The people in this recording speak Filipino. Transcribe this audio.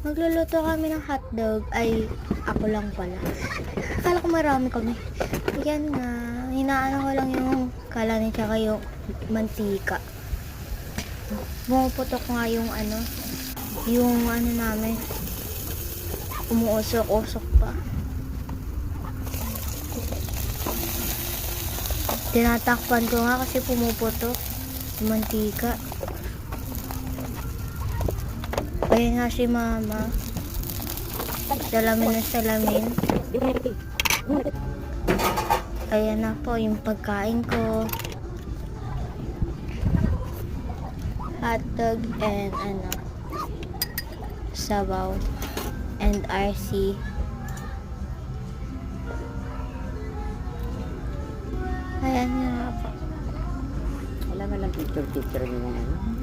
Magluluto kami ng hotdog. Ay, ako lang pala. Akala ko marami kami. Yan nga. Hinaano ko lang yung kalan tsaka yung mantika. Bumuputok nga yung ano namin. Umuusok-usok pa. Tinatakpan ko nga kasi pumuputok yung mantika. Ayan nga si mama. Salamin na salamin. Ayan na po yung pagkain ko. Hotdog and sabaw and RC. Ayan nga po. Wala nga lang picture-picture niyo ano.